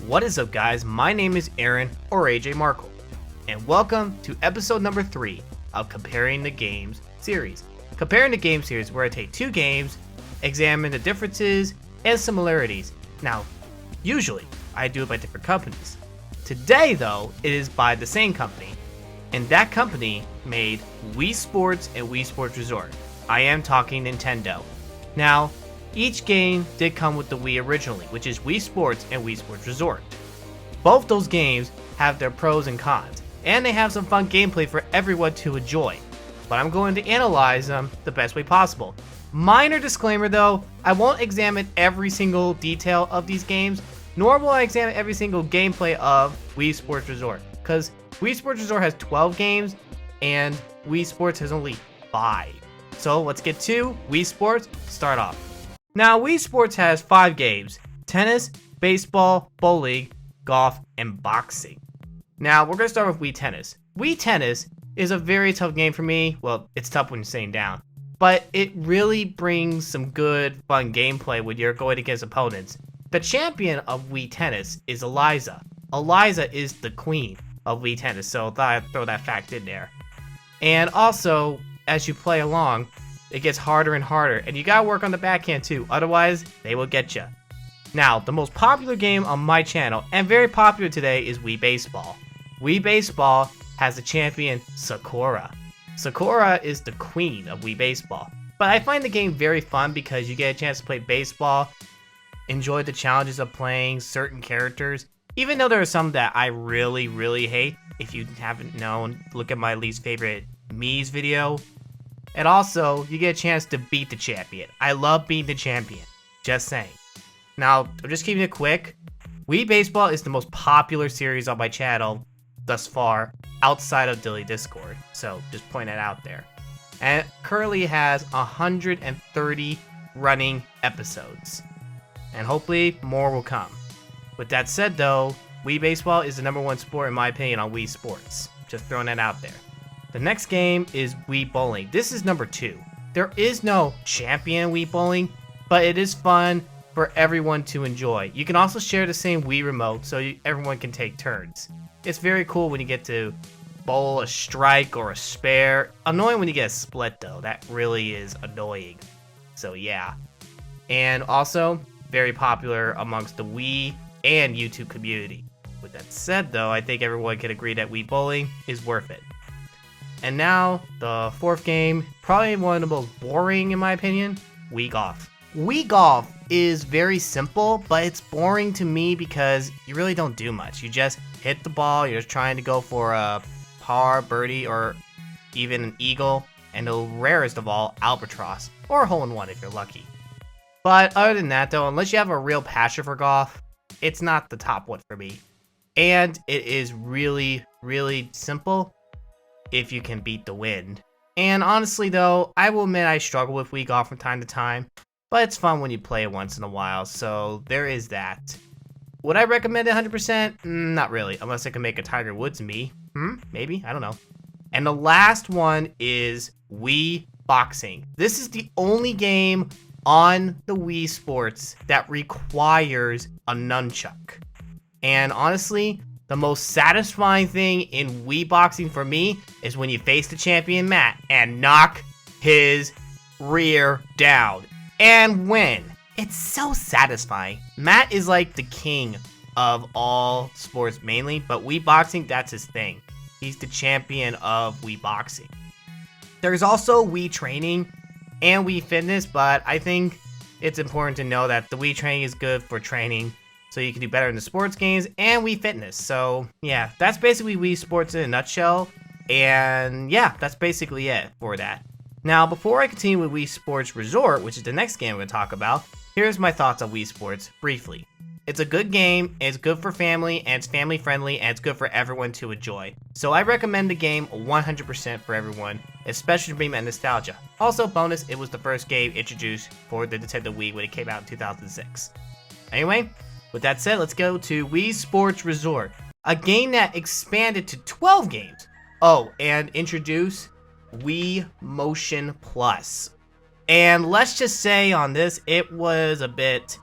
What is up, guys? My name is Aaron, or ajmarkle, and welcome to episode number 3 of Comparing the Games series. Comparing the Game series, where I take two games, examine the differences and similarities. Now, usually, I do it by different companies. Today, though, it is by the same company, and that company made Wii Sports and Wii Sports Resort. I am talking Nintendo. Now, each game did come with the Wii originally, which is Wii Sports and Wii Sports Resort. Both those games have their pros and cons, and they have some fun gameplay for everyone to enjoy. But I'm going to analyze them the best way possible. Minor disclaimer though, I won't examine every single detail of these games, nor will I examine every single gameplay of Wii Sports Resort, because Wii Sports Resort has 12 games, and Wii Sports has only 5. So let's get to Wii Sports, start off. Now, Wii Sports has 5 games: tennis, baseball, bowling, golf, and boxing. Now, we're going to start with Wii Tennis. Wii Tennis is a very tough game for me. Well, it's tough when you're sitting down, but it really brings some good, fun gameplay when you're going against opponents. The champion of Wii Tennis is Eliza. Eliza is the queen of Wii Tennis, so I thought I'd throw that fact in there. And also, as you play along, it gets harder and harder, and you gotta work on the backhand too, otherwise they will get you. Now, the most popular game on my channel, and very popular today, is Wii Baseball. Wii Baseball has the champion Sakura. Sakura is the queen of Wii Baseball, but I find the game very fun because you get a chance to play baseball, enjoy the challenges of playing certain characters, even though there are some that I really hate. If you haven't known, look at my least favorite Mii's video. And also, you get a chance to beat the champion. I love beating the champion. Just saying. Now, I'm just keeping it quick. Wii Baseball is the most popular series on my channel thus far, outside of Dilly Discord. So, just point that out there. And it currently has 130 running episodes. And hopefully, more will come. With that said, though, Wii Baseball is the #1 sport in my opinion on Wii Sports. Just throwing that out there. The next game is Wii Bowling. This is number 2. There is no champion Wii Bowling, but it is fun for everyone to enjoy. You can also share the same Wii remote so everyone can take turns. It's very cool when you get to bowl a strike or a spare. Annoying when you get a split though. That really is annoying. So yeah. And also very popular amongst the Wii and YouTube community. With that said though, I think everyone can agree that Wii Bowling is worth it. And now, the 4th game, probably one of the most boring in my opinion, Wii Golf. Wii Golf is very simple, but it's boring to me because you really don't do much. You just hit the ball, you're just trying to go for a par, birdie, or even an eagle, and the rarest of all, albatross, or a hole-in-one if you're lucky. But other than that though, unless you have a real passion for golf, it's not the top one for me. And it is really simple if you can beat the wind. And honestly though, I will admit I struggle with Wii Golf from time to time, but it's fun when you play it once in a while, so there is that. Would I recommend it 100%? Not really, unless I can make a Tiger Woods me. Maybe, I don't know. And the last one is Wii Boxing. This is the only game on the Wii Sports that requires a nunchuck. And honestly, the most satisfying thing in Wii Boxing for me is when you face the champion Matt and knock his rear down and win. It's so satisfying. Matt is like the king of all sports mainly, but Wii Boxing, that's his thing. He's the champion of Wii Boxing. There's also Wii Training and Wii Fitness, but I think it's important to know that the Wii Training is good for training, so you can do better in the sports games, and Wii Fitness. So yeah, that's basically Wii Sports in a nutshell. And yeah, that's basically it for that. Now, before I continue with Wii Sports Resort, which is the next game I'm going to talk about, here's my thoughts on Wii Sports briefly. It's a good game, it's good for family, and it's family friendly, and it's good for everyone to enjoy. So I recommend the game 100% for everyone, especially to bring back nostalgia. Also, bonus, it was the first game introduced for the Nintendo Wii when it came out in 2006. Anyway, with that said, let's go to Wii Sports Resort, a game that expanded to 12 games. Oh, and introduce Wii Motion Plus. And let's just say on this, it was a bit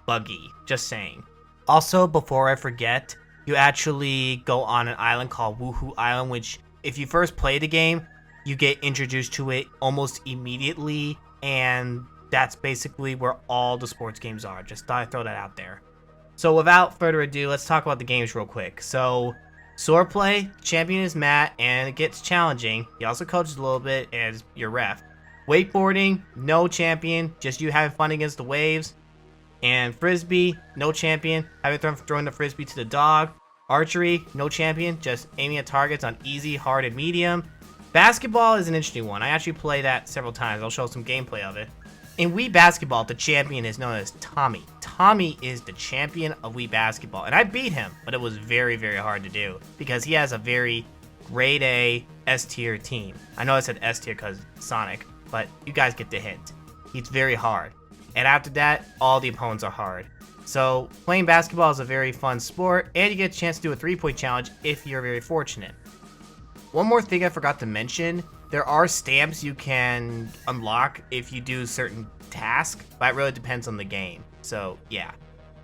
buggy, just saying. Also, before I forget, you actually go on an island called Woohoo Island, which if you first play the game, you get introduced to it almost immediately, and that's basically where all the sports games are. Just thought I'd throw that out there. So without further ado, let's talk about the games real quick. So, swordplay, champion is Matt, and it gets challenging. He also coaches a little bit as your ref. Wakeboarding, no champion, just you having fun against the waves. And frisbee, no champion, having throwing the frisbee to the dog. Archery, no champion, just aiming at targets on easy, hard, and medium. Basketball is an interesting one. I actually play that several times. I'll show some gameplay of it. In Wii Basketball, the champion is known as Tommy. Tommy is the champion of Wii Basketball, and I beat him, but it was very, very hard to do because he has a very grade A S-tier team. I know I said S-tier because Sonic, but you guys get the hint. He's very hard. And after that, all the opponents are hard. So playing basketball is a very fun sport, and you get a chance to do a 3-point challenge if you're very fortunate. One more thing I forgot to mention, there are stamps you can unlock if you do certain tasks, but it really depends on the game. So yeah.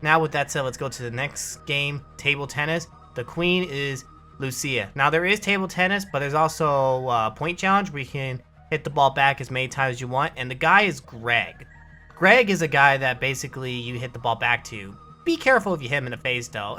Now with that said, let's go to the next game, table tennis. The queen is Lucia. Now there is table tennis, but there's also a point challenge where you can hit the ball back as many times as you want, and the guy is Greg. Greg is a guy that basically you hit the ball back to. Be careful if you hit him in the face though.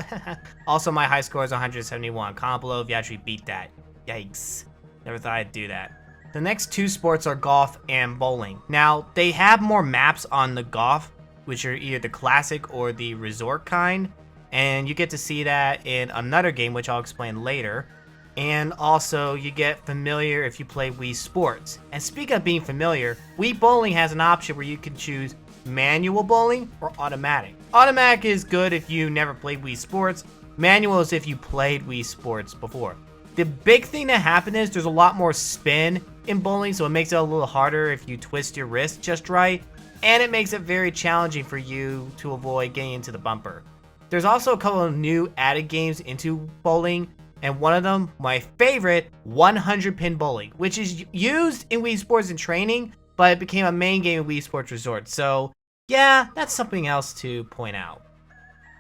Also, my high score is 171. Comment below if you actually beat that. Yikes. Never thought I'd do that. The next two sports are golf and bowling. Now, they have more maps on the golf, which are either the classic or the resort kind. And you get to see that in another game, which I'll explain later. And also, you get familiar if you play Wii Sports. And speaking of being familiar, Wii Bowling has an option where you can choose manual bowling or automatic. Automatic is good if you never played Wii Sports. Manual is if you played Wii Sports before. The big thing that happened is there's a lot more spin in bowling, so it makes it a little harder if you twist your wrist just right. And it makes it very challenging for you to avoid getting into the bumper. There's also a couple of new added games into bowling. And one of them, my favorite, 100 pin bowling, which is used in Wii Sports in training, but it became a main game in Wii Sports Resort. So yeah, that's something else to point out.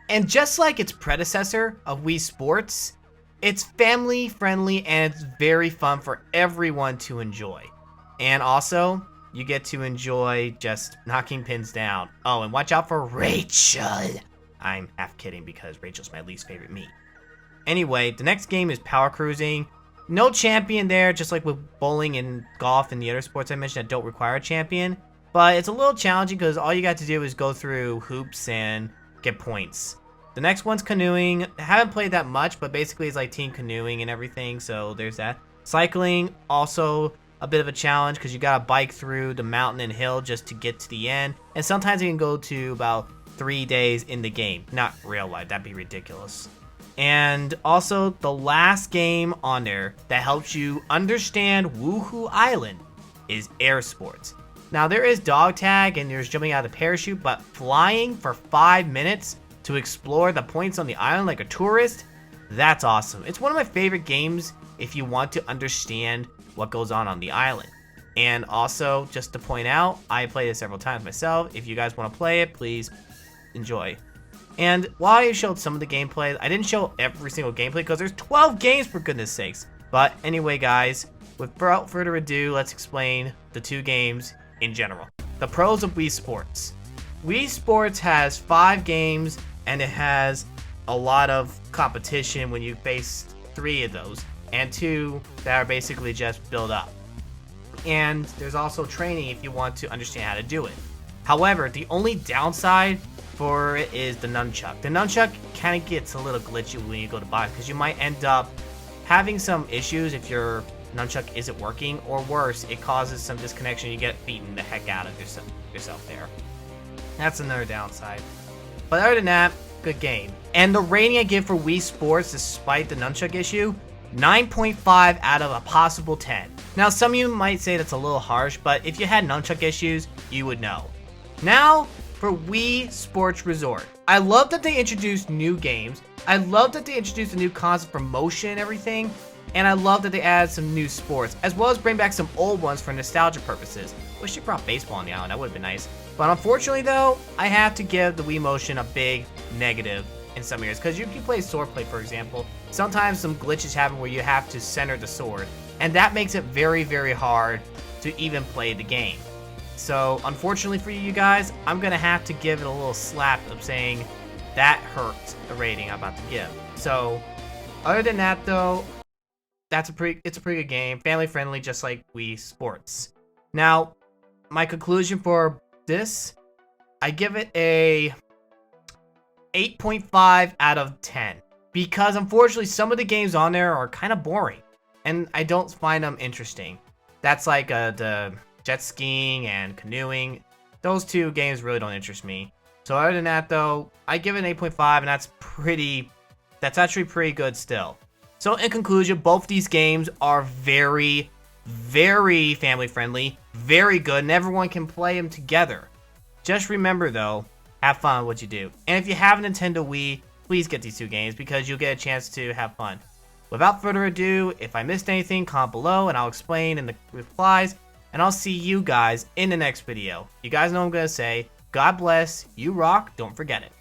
And just like its predecessor of Wii Sports, it's family friendly and it's very fun for everyone to enjoy. And also, you get to enjoy just knocking pins down. Oh, and watch out for Rachel. I'm half kidding because Rachel's my least favorite meat. Anyway, the next game is power cruising. No champion there, just like with bowling and golf and the other sports I mentioned that don't require a champion. But it's a little challenging because all you got to do is go through hoops and get points. The next one's canoeing. I haven't played that much, but basically it's like team canoeing and everything, so there's that. Cycling, also a bit of a challenge because you gotta bike through the mountain and hill just to get to the end. And sometimes you can go to about 3 days in the game. Not real life, that'd be ridiculous. And also, the last game on there that helps you understand Woohoo Island is air sports. Now, there is dog tag and there's jumping out of the parachute, but flying for 5 minutes to explore the points on the island like a tourist, that's awesome. It's one of my favorite games if you want to understand what goes on the island. And also, just to point out, I played it several times myself. If you guys want to play it, please enjoy. And while I showed some of the gameplay, I didn't show every single gameplay because there's 12 games for goodness sakes. But anyway, guys, without further ado, let's explain the two games in general. The pros of Wii Sports. Wii Sports has 5 games and it has a lot of competition when you face 3 of those and 2 that are basically just build up. And there's also training if you want to understand how to do it. However, the only downside for it is the nunchuck. The nunchuck kind of gets a little glitchy when you go to buy it because you might end up having some issues if your nunchuck isn't working, or worse, it causes some disconnection. You get beaten the heck out of yourself there. That's another downside. But other than that, good game. And the rating I give for Wii Sports, despite the nunchuck issue, 9.5 out of a possible 10. Now, some of you might say that's a little harsh, but if you had nunchuck issues, you would know. Now, for Wii Sports Resort. I love that they introduced new games. I love that they introduced a new concept for motion and everything. And I love that they added some new sports, as well as bring back some old ones for nostalgia purposes. Wish they brought baseball on the island, that would have been nice. But unfortunately though, I have to give the Wii Motion a big negative. in some areas. Because you can play swordplay, for example. Sometimes some glitches happen where you have to center the sword. And that makes it very, very hard to even play the game. So, unfortunately for you guys, I'm going to have to give it a little slap of saying that hurts the rating I'm about to give. So, other than that, though, it's a pretty good game. Family friendly, just like Wii Sports. Now, my conclusion for this, I give it a 8.5 out of 10. Because, unfortunately, some of the games on there are kind of boring. And I don't find them interesting. That's like the jet skiing and canoeing. Those two games really don't interest me. So other than that, though, I give it an 8.5, and that's actually pretty good still. So in conclusion, both these games are very, very family friendly, very good, and everyone can play them together. Just remember, though, have fun with what you do. And if you have a Nintendo Wii, please get these two games because you'll get a chance to have fun. Without further ado, if I missed anything, comment below and I'll explain in the replies. And I'll see you guys in the next video. You guys know what I'm going to say. God bless. You rock. Don't forget it.